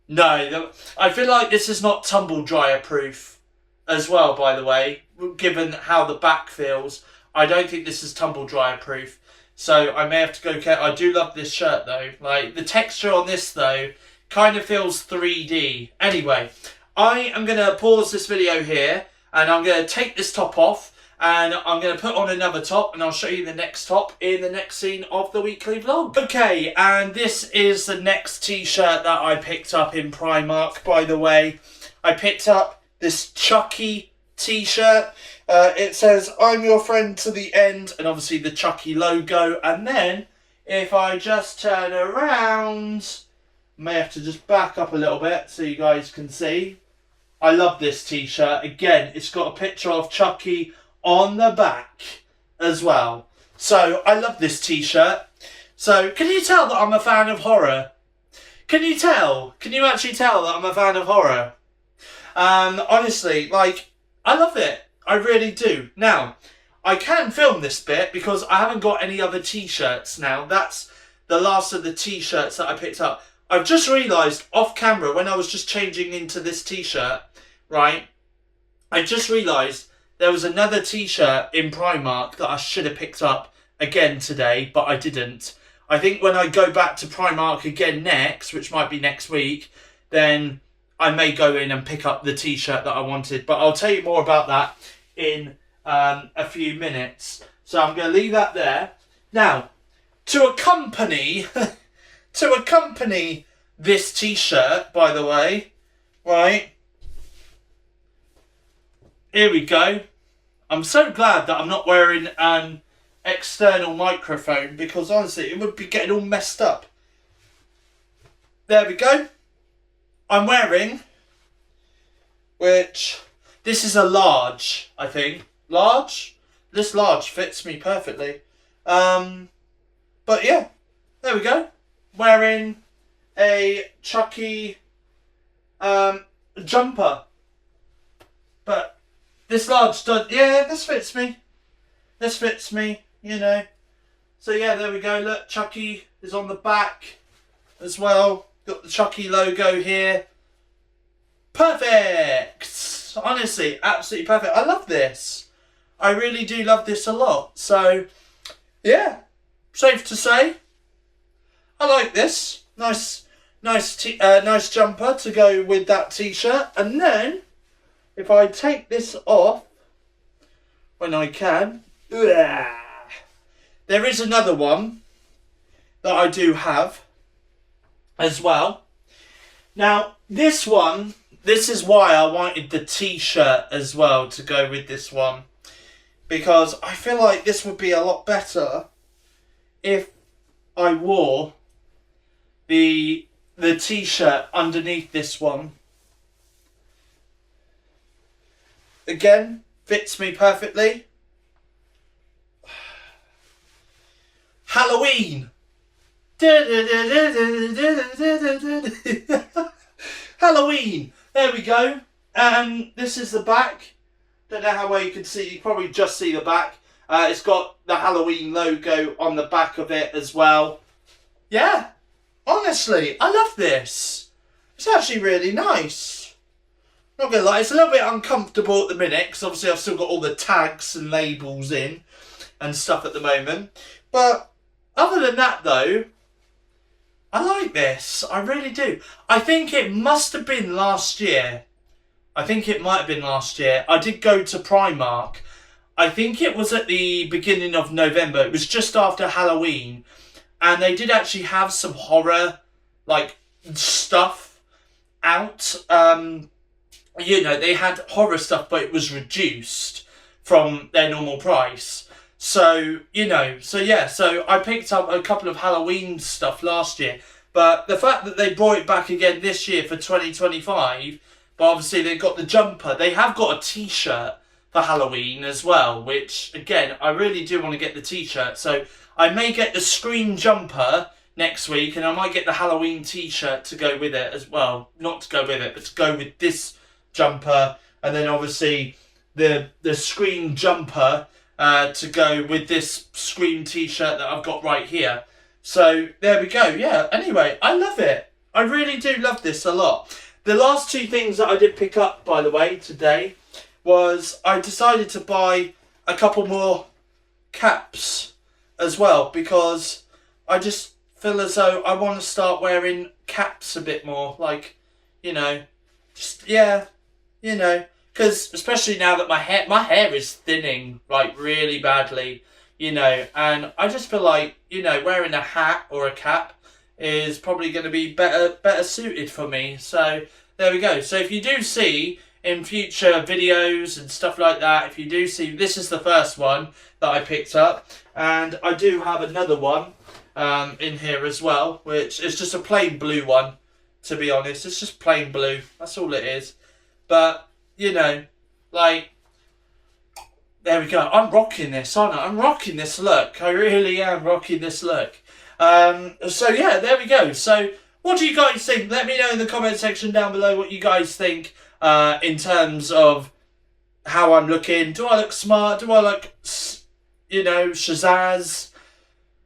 No, I feel like this is not tumble dryer proof as well, by the way, given how the back feels. I don't think this is tumble dryer proof. So I may have to go I do love this shirt though. Like, the texture on this though kind of feels 3D. Anyway, I am going to pause this video here and I'm going to take this top off and I'm going to put on another top, and I'll show you the next top in the next scene of the weekly vlog. Okay, and this is the next t-shirt that I picked up in Primark, by the way. I picked up this Chucky t-shirt. It says, "I'm your friend to the end," and obviously the Chucky logo. And then, if I just turn around, I may have to just back up a little bit so you guys can see. I love this t-shirt. Again, it's got a picture of Chucky on the back as well. So, I love this t-shirt. So, can you tell that I'm a fan of horror? Can you tell? Can you actually tell that I'm a fan of horror? Honestly, like, I love it. I really do. Now, I can film this bit because I haven't got any other t-shirts now. That's the last of the t-shirts that I picked up. I've just realised off camera when I was just changing into this t-shirt, right? I just realised there was another t-shirt in Primark that I should have picked up again today, but I didn't. I think when I go back to Primark again next, which might be next week, then I may go in and pick up the t-shirt that I wanted. But I'll tell you more about that in a few minutes. So I'm going to leave that there. Now, to accompany this t-shirt, by the way, right, here we go. I'm so glad that I'm not wearing an external microphone, because honestly it would be getting all messed up. There we go. I'm wearing, which, this is a large, I think. Large? This large fits me perfectly. But yeah, there we go. Wearing a Chucky jumper. But this large does, yeah, this fits me. This fits me, you know. So yeah, there we go. Look, Chucky is on the back as well. Got the Chucky logo here. Perfect! Honestly, absolutely perfect. I love this. I really do love this a lot. So, yeah, safe to say, I like this. Nice jumper to go with that t-shirt. And then, if I take this off, when I can, there is another one that I do have as well. Now, this one, this is why I wanted the t-shirt as well to go with this one. Because I feel like this would be a lot better if I wore the t-shirt underneath this one. Again, fits me perfectly. Halloween! Halloween! There we go. And this is the back. Don't know how well you can see. You probably just see the back. It's got the Halloween logo on the back of it as well. Yeah. Honestly, I love this. It's actually really nice. Not gonna lie, it's a little bit uncomfortable at the minute because obviously I've still got all the tags and labels in and stuff at the moment. But other than that though, I like this. I really do. I think it must have been last year. I think it might have been last year. I did go to Primark. I think it was at the beginning of November. It was just after Halloween. And they did actually have some horror, like, stuff out. They had horror stuff, but it was reduced from their normal price. So I picked up a couple of Halloween stuff last year. But the fact that they brought it back again this year for 2025, but obviously they've got the jumper. They have got a t-shirt for Halloween as well, which, again, I really do want to get the t-shirt. So I may get the Scream jumper next week, and I might get the Halloween t-shirt to go with it as well. Not to go with it, but to go with this jumper, and then obviously the Scream jumper to go with this Scream t-shirt that I've got right here. So there we go. Yeah, anyway, I love it. I really do love this a lot. The last two things that I did pick up, by the way, today, was I decided to buy a couple more caps as well, because I just feel as though I want to start wearing caps a bit more. Like, because especially now that my hair is thinning, like, really badly, and I just feel like, wearing a hat or a cap is probably going to be better suited for me. So there we go. So if you do see in future videos and stuff like that, if you do see, this is the first one that I picked up, and I do have another one in here as well, which is just a plain blue one, to be honest. It's just plain blue, that's all it is. But like, there we go. I'm rocking this, aren't I? I'm rocking this look. I really am rocking this look. So yeah, there we go. So what do you guys think? Let me know in the comment section down below what you guys think in terms of how I'm looking. Do I look smart? Do I look, shazazz?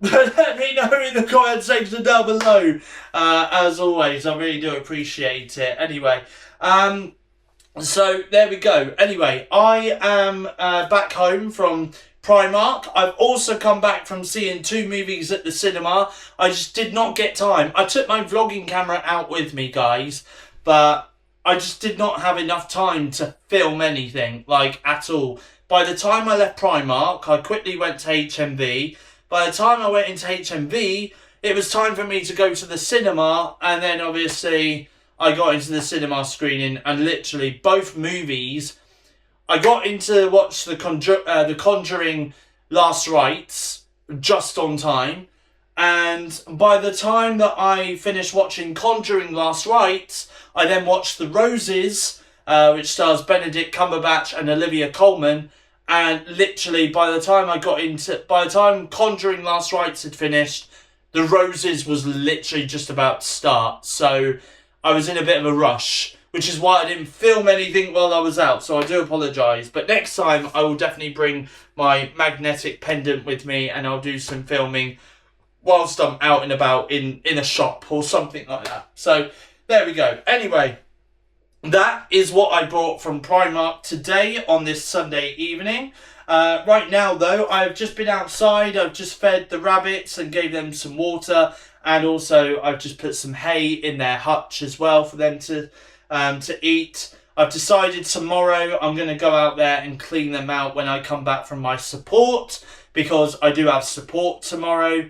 Let me know in the comment section down below. As always, I really do appreciate it. Anyway, so there we go. Anyway, I am back home from Primark. I've also come back from seeing 2 movies at the cinema. I just did not get time. I took my vlogging camera out with me, guys, but I just did not have enough time to film anything, like, at all. By the time I left Primark, I quickly went to HMV. By the time I went into HMV, it was time for me to go to the cinema, and then obviously I got into the cinema screening, and literally both movies, I got into watch the Conjuring Last Rites just on time, and by the time that I finished watching Conjuring Last Rites, I then watched The Roses, which stars Benedict Cumberbatch and Olivia Colman, and literally by the time Conjuring Last Rites had finished, The Roses was literally just about to start. So I was in a bit of a rush, which is why I didn't film anything while I was out, so I do apologise. But next time, I will definitely bring my magnetic pendant with me, and I'll do some filming whilst I'm out and about in a shop or something like that. So there we go. Anyway, that is what I bought from Primark today on this Sunday evening. Right now, though, I've just been outside. I've just fed the rabbits and gave them some water, and also I've just put some hay in their hutch as well for them to eat. I've decided tomorrow I'm going to go out there and clean them out when I come back from my support, because I do have support tomorrow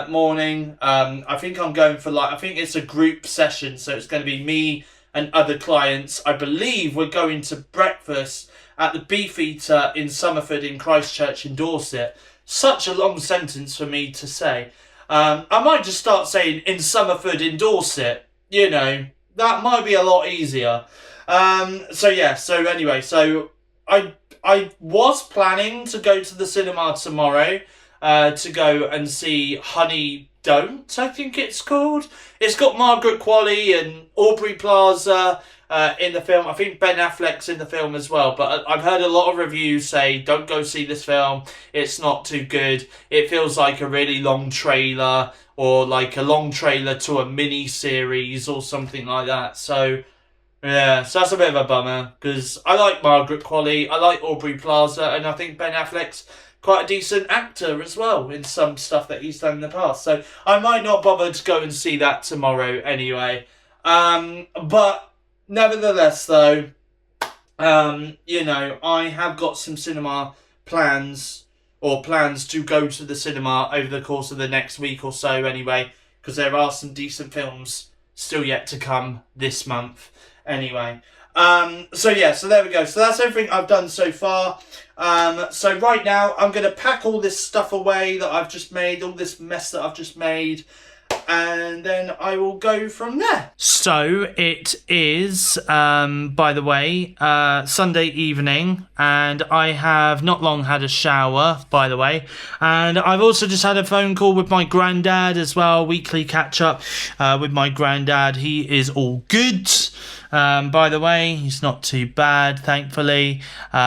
morning. I think I'm going for, I think it's a group session, so it's going to be me and other clients. I believe we're going to breakfast at the Beefeater in Somerford in Christchurch in Dorset. Such a long sentence for me to say. I might just start saying in Somerford in Dorset, that might be a lot easier. So anyway, so I was planning to go to the cinema tomorrow to go and see Honey Don't, I think it's called. It's got Margaret Qualley and Aubrey Plaza in the film. I think Ben Affleck's in the film as well, but I've heard a lot of reviews say don't go see this film, it's not too good. It feels like a really long trailer, or like a long trailer to a mini series or something like that. So yeah, so that's a bit of a bummer, because I like Margaret Qualley, I like Aubrey Plaza, and I think Ben Affleck's quite a decent actor as well in some stuff that he's done in the past. So I might not bother to go and see that tomorrow anyway. But nevertheless, though, you know, I have got some cinema plans to go to the cinema over the course of the next week or so anyway, because there are some decent films still yet to come this month anyway. So yeah, so there we go. So that's everything I've done so far. So right now I'm going to pack all this stuff away that I've just made, all this mess that I've just made, and then I will go from there. So it is, by the way, Sunday evening, and I have not long had a shower, by the way, and I've also just had a phone call with my granddad as well, weekly catch up with my granddad. He is all good. By the way, he's not too bad, thankfully. So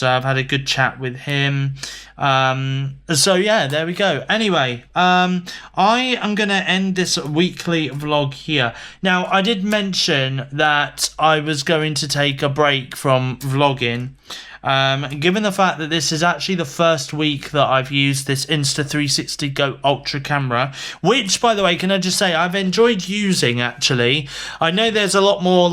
I've had a good chat with him. So yeah, there we go. Anyway, I am going to end this weekly vlog here. Now, I did mention that I was going to take a break from vlogging. Given the fact that this is actually the first week that I've used this Insta360 Go Ultra camera, which, by the way, can I just say, I've enjoyed using, actually. I know there's a lot more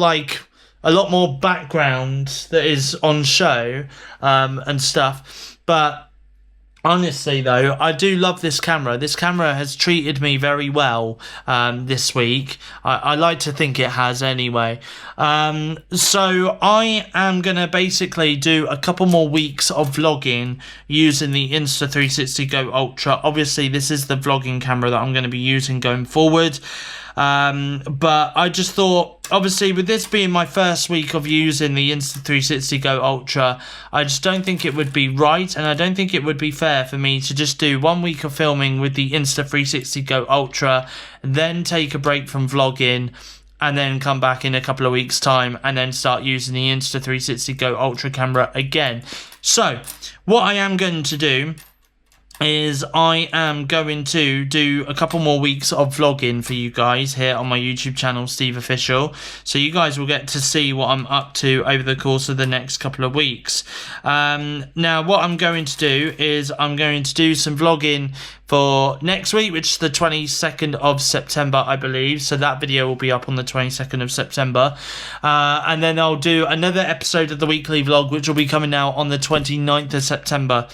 background that is on show, and stuff, but honestly, though, I do love this camera. This camera has treated me very well this week. I like to think it has anyway. So I am going to basically do a couple more weeks of vlogging using the Insta360 Go Ultra. Obviously, this is the vlogging camera that I'm going to be using going forward. But I just thought, obviously, with this being my first week of using the Insta360 Go Ultra, I just don't think it would be right, and I don't think it would be fair for me to just do 1 week of filming with the Insta360 Go Ultra, then take a break from vlogging, and then come back in a couple of weeks' time, and then start using the Insta360 Go Ultra camera again. So, what I am going to do is I am going to do a couple more weeks of vlogging for you guys here on my YouTube channel, SteveOfficial. So you guys will get to see what I'm up to over the course of the next couple of weeks. Now, what I'm going to do is I'm going to do some vlogging for next week, which is the 22nd of September, I believe. So that video will be up on the 22nd of September. And then I'll do another episode of the weekly vlog, which will be coming out on the 29th of September.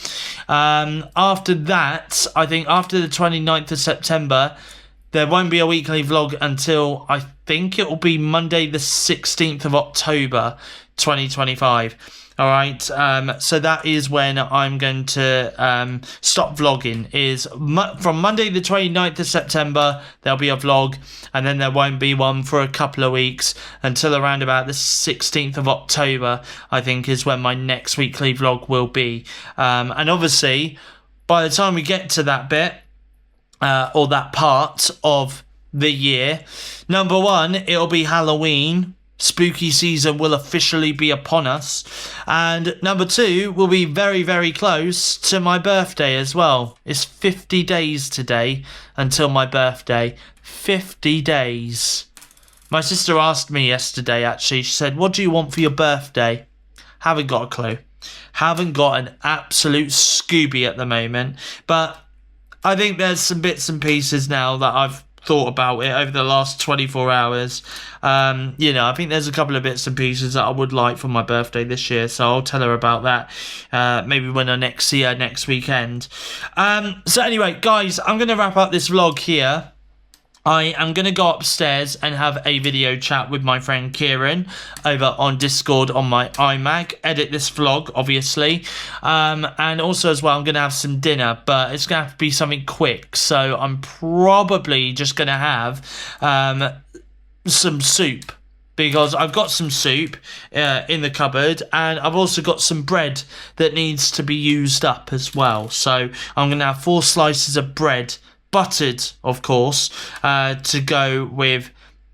After that, I think after the 29th of September, there won't be a weekly vlog until I think it will be Monday the 16th of October 2025. All right, so that is when I'm going to stop vlogging. Is from Monday the 29th of September, there'll be a vlog, and then there won't be one for a couple of weeks until around about the 16th of October, I think, is when my next weekly vlog will be. And obviously, by the time we get to that bit, or that part of the year, number one, it'll be Halloween. Spooky season will officially be upon us. And number two, we'll be very, very close to my birthday as well. It's 50 days today until my birthday. 50 days. My sister asked me yesterday, actually. She said, what do you want for your birthday? Haven't got a clue. Haven't got an absolute Scooby at the moment. But I think there's some bits and pieces now that I've thought about it over the last 24 hours. You know, I think there's a couple of bits and pieces that I would like for my birthday this year, so I'll tell her about that maybe when I next see her next weekend. So anyway, guys, I'm going to wrap up this vlog here. I am going to go upstairs and have a video chat with my friend Kieran over on Discord on my iMac. Edit this vlog, obviously. And also as well, I'm going to have some dinner, but it's going to have to be something quick. So I'm probably just going to have some soup, because I've got some soup in the cupboard, and I've also got some bread that needs to be used up as well. So I'm going to have 4 slices of bread, buttered, of course, to go with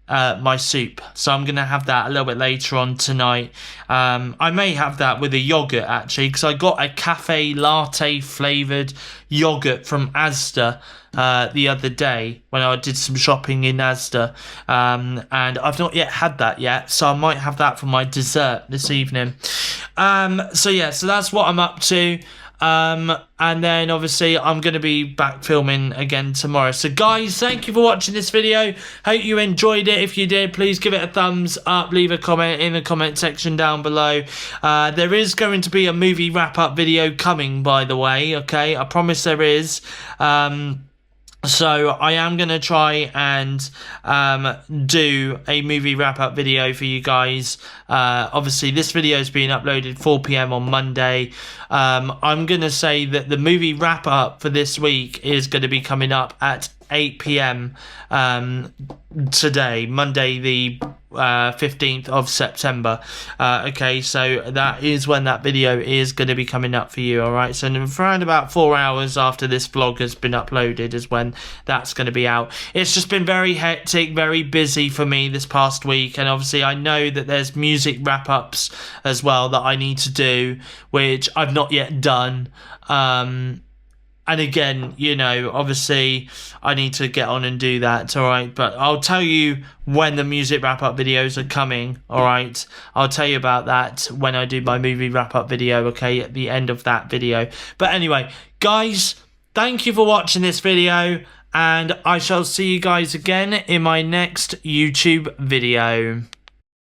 my soup. So I'm going to have that a little bit later on tonight. I may have that with a yogurt, actually, because I got a cafe latte flavoured yogurt from Asda the other day when I did some shopping in Asda, and I've not yet had that yet, so I might have that for my dessert this evening. So yeah, so that's what I'm up to. And then obviously I'm going to be back filming again tomorrow. So guys, thank you for watching this video. Hope you enjoyed it. If you did, please give it a thumbs up. Leave a comment in the comment section down below. There is going to be a movie wrap-up video coming, by the way. Okay, I promise there is. So I am going to try and do a movie wrap-up video for you guys. Obviously, this video is being uploaded 4 PM on Monday. I'm going to say that the movie wrap-up for this week is going to be coming up at 8 PM today, Monday the 15th of September. Okay, so that is when that video is going to be coming up for you. All right, so around about 4 hours after this vlog has been uploaded is when that's going to be out. It's just been very hectic, very busy for me this past week, and obviously I know that there's music wrap-ups as well that I need to do, which I've not yet done. And again, you know, obviously I need to get on and do that, all right? But I'll tell you when the music wrap-up videos are coming, all right? I'll tell you about that when I do my movie wrap-up video, okay, at the end of that video. But anyway, guys, thank you for watching this video, and I shall see you guys again in my next YouTube video.